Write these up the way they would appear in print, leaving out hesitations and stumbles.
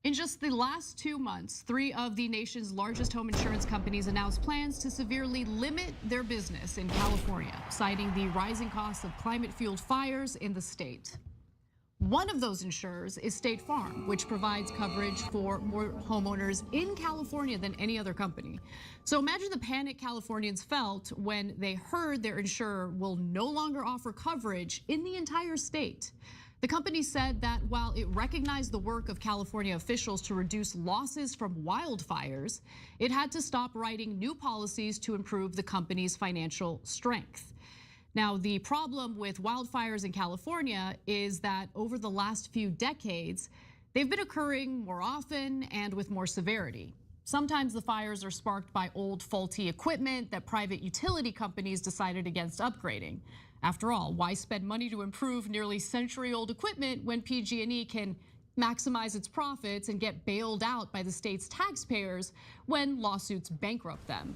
In just the last 2 months, 3 of the nation's largest home insurance companies announced plans to severely limit their business in California, citing the rising costs of climate-fueled fires in the state. One of those insurers is State Farm, which provides coverage for more homeowners in California than any other company. So imagine the panic Californians felt when they heard their insurer will no longer offer coverage in the entire state. The company said that while it recognized the work of California officials to reduce losses from wildfires, it had to stop writing new policies to improve the company's financial strength. Now, the problem with wildfires in California is that over the last few decades, they've been occurring more often and with more severity. Sometimes the fires are sparked by old faulty equipment that private utility companies decided against upgrading. After all, why spend money to improve nearly century-old equipment when PG&E can maximize its profits and get bailed out by the state's taxpayers when lawsuits bankrupt them?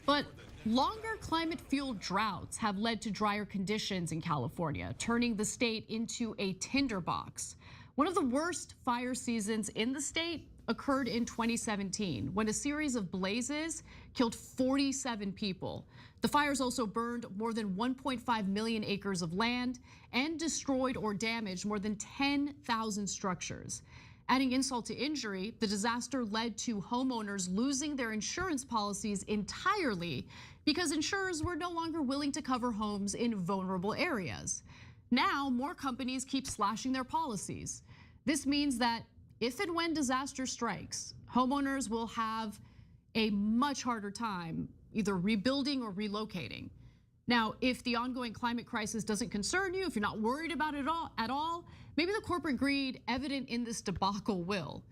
But longer climate-fueled droughts have led to drier conditions in California, turning the state into a tinderbox. One of the worst fire seasons in the state occurred in 2017 when a series of blazes killed 47 people. The fires also burned more than 1.5 million acres of land and destroyed or damaged more than 10,000 structures. Adding insult to injury, the disaster led to homeowners losing their insurance policies entirely because insurers were no longer willing to cover homes in vulnerable areas. Now, more companies keep slashing their policies. This means that if and when disaster strikes, homeowners will have a much harder time either rebuilding or relocating. Now, if the ongoing climate crisis doesn't concern you, if you're not worried about it at all, maybe the corporate greed evident in this debacle will.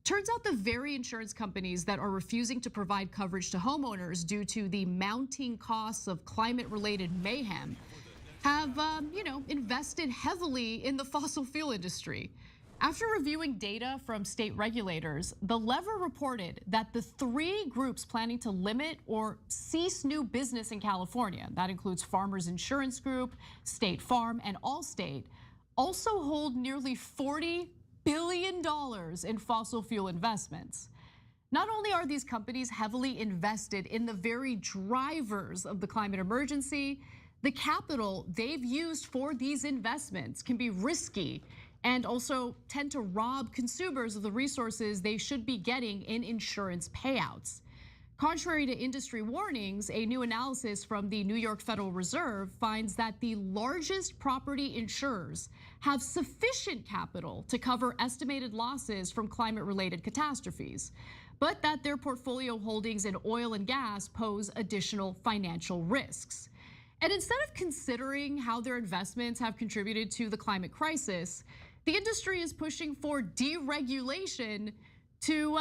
Turns out the very insurance companies that are refusing to provide coverage to homeowners due to the mounting costs of climate-related mayhem have invested heavily in the fossil fuel industry. After reviewing data from state regulators, the Lever reported that the 3 groups planning to limit or cease new business in California, that includes Farmers Insurance Group, State Farm, and Allstate, also hold nearly $40 billion in fossil fuel investments. Not only are these companies heavily invested in the very drivers of the climate emergency, the capital they've used for these investments can be risky and also tend to rob consumers of the resources they should be getting in insurance payouts. Contrary to industry warnings, a new analysis from the New York Federal Reserve finds that the largest property insurers have sufficient capital to cover estimated losses from climate-related catastrophes, but that their portfolio holdings in oil and gas pose additional financial risks. And instead of considering how their investments have contributed to the climate crisis, the industry is pushing for deregulation to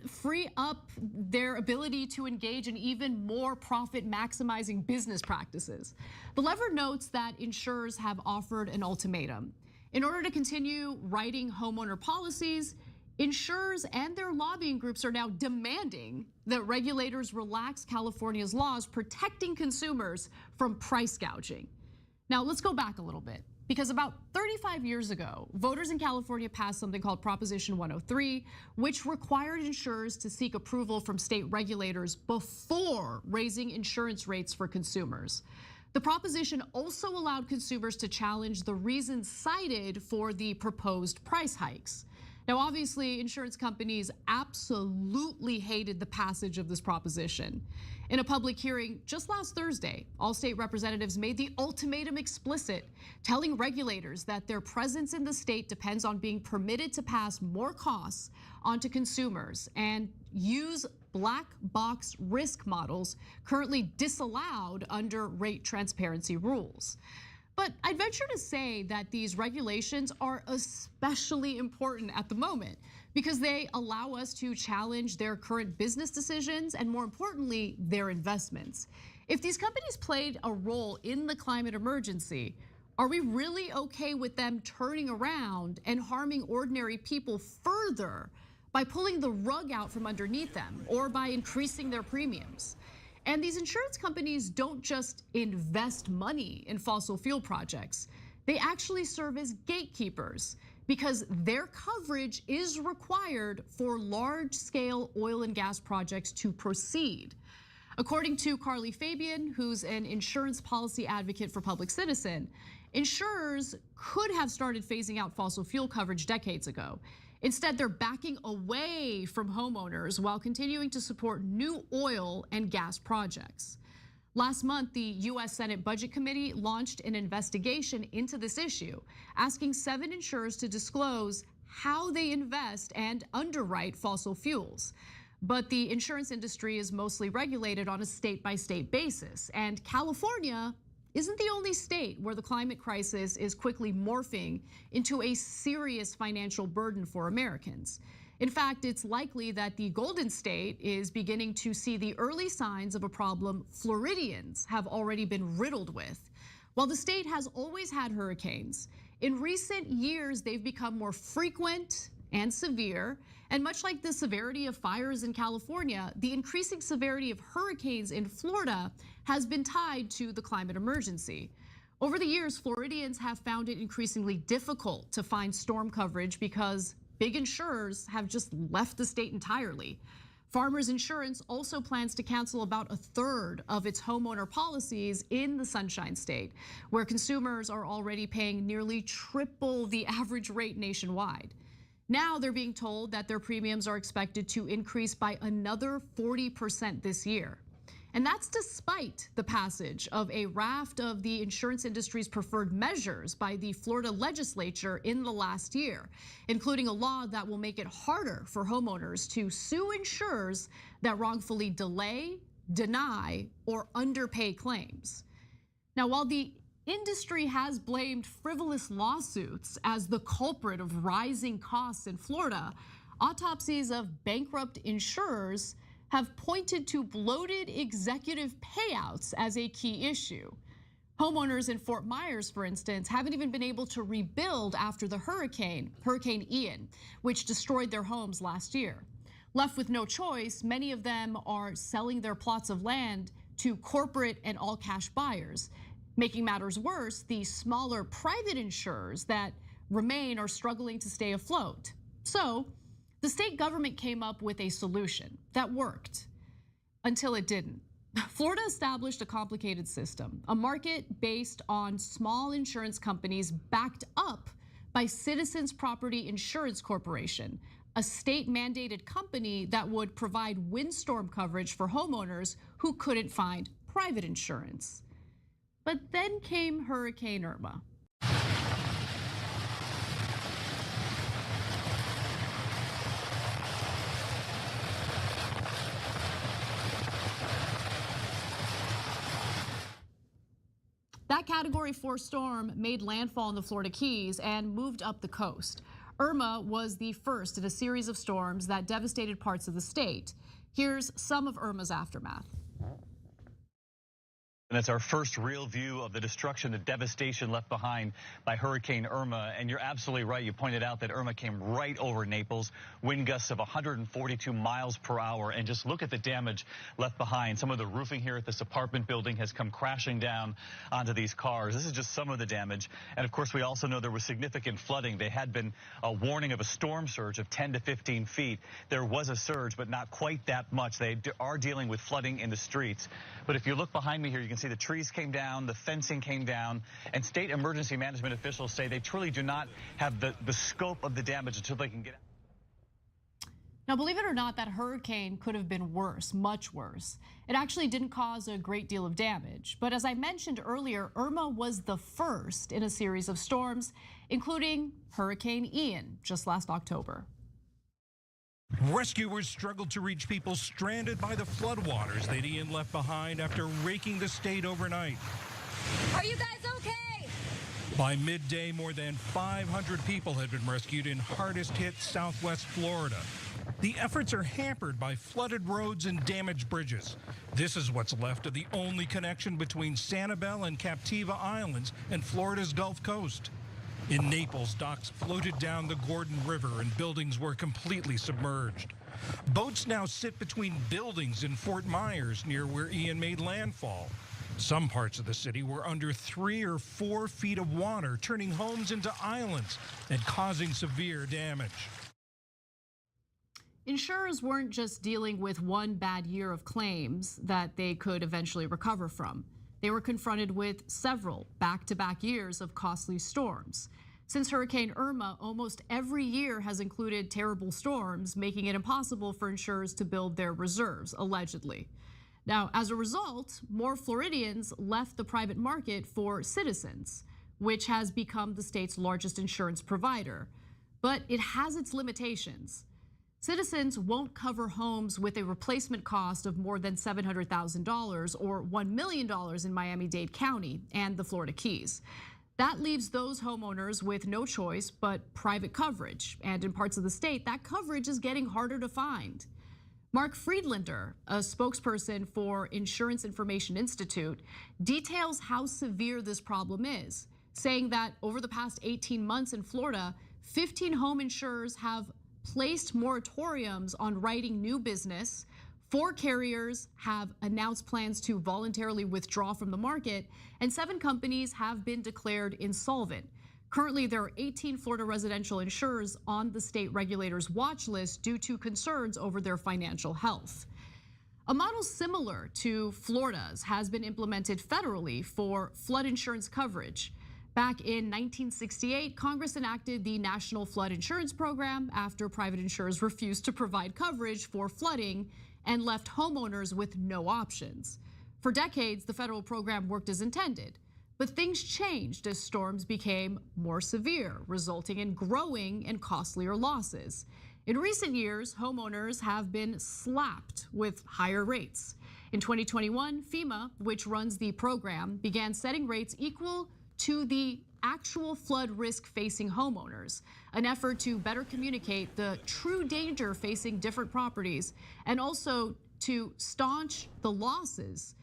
free up their ability to engage in even more profit maximizing business practices. The Lever notes that insurers have offered an ultimatum. In order to continue writing homeowner policies, insurers and their lobbying groups are now demanding that regulators relax California's laws protecting consumers from price gouging. Now, let's go back a little bit, because about 35 years ago, voters in California passed something called Proposition 103, which required insurers to seek approval from state regulators before raising insurance rates for consumers. The proposition also allowed consumers to challenge the reasons cited for the proposed price hikes. Now, obviously, insurance companies absolutely hated the passage of this proposition. In a public hearing just last Thursday, all state representatives made the ultimatum explicit, telling regulators that their presence in the state depends on being permitted to pass more costs onto consumers and use black box risk models currently disallowed under rate transparency rules. But I'd venture to say that these regulations are especially important at the moment because they allow us to challenge their current business decisions and, more importantly, their investments. If these companies played a role in the climate emergency, are we really okay with them turning around and harming ordinary people further by pulling the rug out from underneath them or by increasing their premiums? And these insurance companies don't just invest money in fossil fuel projects. They actually serve as gatekeepers. because their coverage is required for large-scale oil and gas projects to proceed. According to Carly Fabian, who's an insurance policy advocate for Public Citizen, insurers could have started phasing out fossil fuel coverage decades ago. Instead, they're backing away from homeowners while continuing to support new oil and gas projects. Last month, the US Senate Budget Committee launched an investigation into this issue, asking 7 insurers to disclose how they invest and underwrite fossil fuels. But the insurance industry is mostly regulated on a state-by-state basis, and California isn't the only state where the climate crisis is quickly morphing into a serious financial burden for Americans. In fact, it's likely that the Golden State is beginning to see the early signs of a problem Floridians have already been riddled with. While the state has always had hurricanes, in recent years they've become more frequent and severe. And much like the severity of fires in California, the increasing severity of hurricanes in Florida has been tied to the climate emergency. Over the years, Floridians have found it increasingly difficult to find storm coverage because big insurers have just left the state entirely. Farmers Insurance also plans to cancel about 1/3 of its homeowner policies in the Sunshine State, where consumers are already paying nearly triple the average rate nationwide. Now they're being told that their premiums are expected to increase by another 40% this year. And that's despite the passage of a raft of the insurance industry's preferred measures by the Florida legislature in the last year, including a law that will make it harder for homeowners to sue insurers that wrongfully delay, deny, or underpay claims. Now, while the industry has blamed frivolous lawsuits as the culprit of rising costs in Florida, autopsies of bankrupt insurers have pointed to bloated executive payouts as a key issue. Homeowners in Fort Myers, for instance, haven't even been able to rebuild after the Hurricane Ian, which destroyed their homes last year. Left with no choice, many of them are selling their plots of land to corporate and all-cash buyers. Making matters worse, the smaller private insurers that remain are struggling to stay afloat. So the state government came up with a solution that worked until it didn't. Florida established a complicated system, a market based on small insurance companies backed up by Citizens Property Insurance Corporation, a state-mandated company that would provide windstorm coverage for homeowners who couldn't find private insurance. But then came Hurricane Irma. That Category 4 storm made landfall in the Florida Keys and moved up the coast. Irma was the first in a series of storms that devastated parts of the state. Here's some of Irma's aftermath. And that's our first real view of the destruction, the devastation left behind by Hurricane Irma. And you're absolutely right. You pointed out that Irma came right over Naples, wind gusts of 142 miles per hour. And just look at the damage left behind. Some of the roofing here at this apartment building has come crashing down onto these cars. This is just some of the damage. And of course, we also know there was significant flooding. They had been a warning of a storm surge of 10 to 15 feet. There was a surge, but not quite that much. They are dealing with flooding in the streets. But if you look behind me here, you can see the trees came down, the fencing came down, and state emergency management officials say they truly do not have the scope of the damage until they can get out. Now, believe it or not, that hurricane could have been worse, much worse. It actually didn't cause a great deal of damage. But as I mentioned earlier, Irma was the first in a series of storms, including Hurricane Ian just last October. Rescuers struggled to reach people stranded by the floodwaters that Ian left behind after raking the state overnight. Are you guys okay? By midday, more than 500 people had been rescued in hardest hit Southwest Florida. The efforts are hampered by flooded roads and damaged bridges. This is what's left of the only connection between Sanibel and Captiva Islands and Florida's Gulf Coast. In Naples, docks floated down the Gordon River and buildings were completely submerged. Boats now sit between buildings in Fort Myers near where Ian made landfall. Some parts of the city were under 3 or 4 feet of water, turning homes into islands and causing severe damage. Insurers weren't just dealing with one bad year of claims that they could eventually recover from. They were confronted with several back-to-back years of costly storms. Since Hurricane Irma, almost every year has included terrible storms, making it impossible for insurers to build their reserves, allegedly. Now, as a result, more Floridians left the private market for Citizens, which has become the state's largest insurance provider. But it has its limitations. Citizens won't cover homes with a replacement cost of more than $700,000 or $1 million in Miami-Dade County and the Florida Keys. That leaves those homeowners with no choice but private coverage. And in parts of the state, that coverage is getting harder to find. Mark Friedlander, a spokesperson for Insurance Information Institute, details how severe this problem is, saying that over the past 18 months in Florida, 15 home insurers have placed moratoriums on writing new business. 4 carriers have announced plans to voluntarily withdraw from the market, and 7 companies have been declared insolvent. Currently, there are 18 Florida residential insurers on the state regulator's watch list due to concerns over their financial health. A model similar to Florida's has been implemented federally for flood insurance coverage. Back in 1968, Congress enacted the National Flood Insurance Program after private insurers refused to provide coverage for flooding and left homeowners with no options. For decades, the federal program worked as intended, but things changed as storms became more severe, resulting in growing and costlier losses. In recent years, homeowners have been slapped with higher rates. In 2021, FEMA, which runs the program, began setting rates equal to the actual flood risk facing homeowners, an effort to better communicate the true danger facing different properties and also to staunch the losses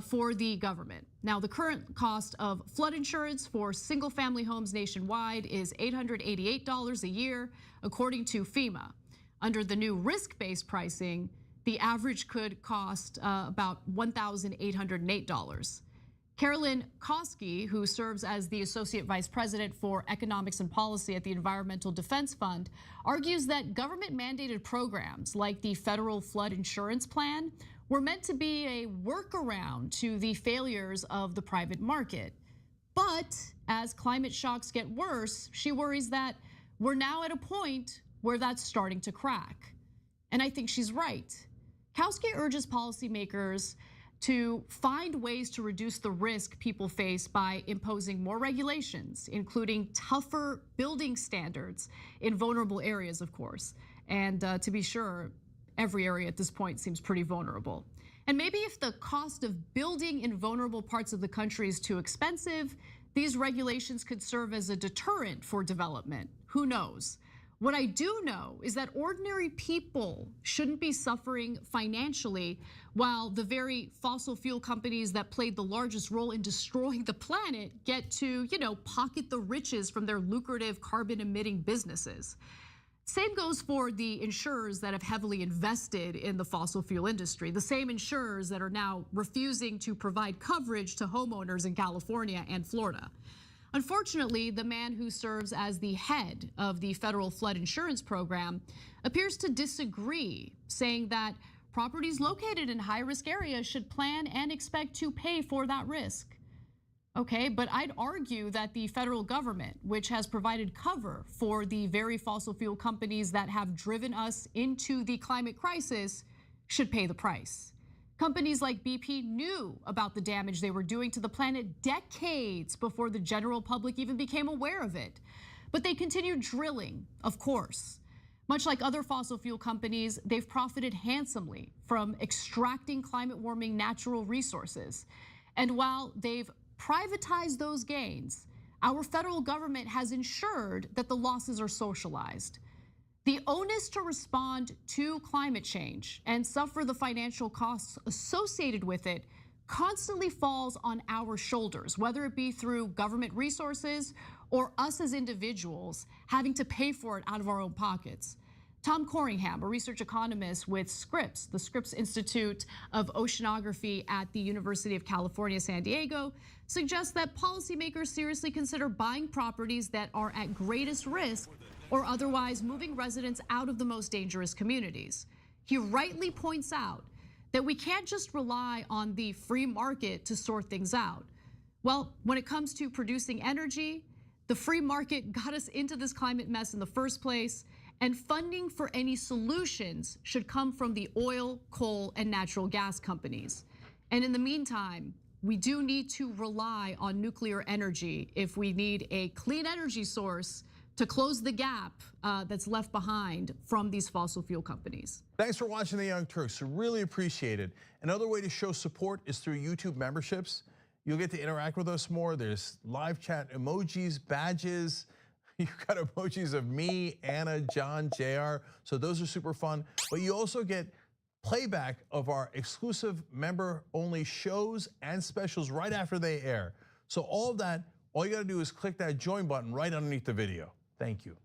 for the government. Now, the current cost of flood insurance for single family homes nationwide is $888 a year, according to FEMA. Under the new risk-based pricing, the average could cost about $1,808. Carolyn Koski, who serves as the Associate Vice President for Economics and Policy at the Environmental Defense Fund, argues that government-mandated programs like the Federal Flood Insurance Plan were meant to be a workaround to the failures of the private market. But as climate shocks get worse, she worries that we're now at a point where that's starting to crack. And I think she's right. Koski urges policymakers to find ways to reduce the risk people face by imposing more regulations, including tougher building standards in vulnerable areas, of course. And to be sure, every area at this point seems pretty vulnerable. And maybe if the cost of building in vulnerable parts of the country is too expensive, these regulations could serve as a deterrent for development. Who knows? What I do know is that ordinary people shouldn't be suffering financially while the very fossil fuel companies that played the largest role in destroying the planet get to, pocket the riches from their lucrative carbon emitting businesses. Same goes for the insurers that have heavily invested in the fossil fuel industry, the same insurers that are now refusing to provide coverage to homeowners in California and Florida. Unfortunately, the man who serves as the head of the federal flood insurance program appears to disagree, saying that properties located in high-risk areas should plan and expect to pay for that risk. Okay, but I'd argue that the federal government, which has provided cover for the very fossil fuel companies that have driven us into the climate crisis, should pay the price. Companies like BP knew about the damage they were doing to the planet decades before the general public even became aware of it. But they continued drilling, of course. Much like other fossil fuel companies, they've profited handsomely from extracting climate warming natural resources. And while they've privatized those gains, our federal government has ensured that the losses are socialized. The onus to respond to climate change and suffer the financial costs associated with it constantly falls on our shoulders, whether it be through government resources or us as individuals having to pay for it out of our own pockets. Tom Corringham, a research economist with Scripps, the Scripps Institute of Oceanography at the University of California, San Diego, suggests that policymakers seriously consider buying properties that are at greatest risk or otherwise moving residents out of the most dangerous communities. He rightly points out that we can't just rely on the free market to sort things out. Well, when it comes to producing energy, the free market got us into this climate mess in the first place, and funding for any solutions should come from the oil, coal, and natural gas companies. And in the meantime, we do need to rely on nuclear energy if we need a clean energy source to close the gap that's left behind from these fossil fuel companies. Thanks for watching The Young Turks, really appreciate it. Another way to show support is through YouTube memberships. You'll get to interact with us more. There's live chat emojis, badges. You've got emojis of me, Anna, John, JR. So those are super fun. But you also get playback of our exclusive member-only shows and specials right after they air. So all of that, all you gotta do is click that join button right underneath the video. Thank you.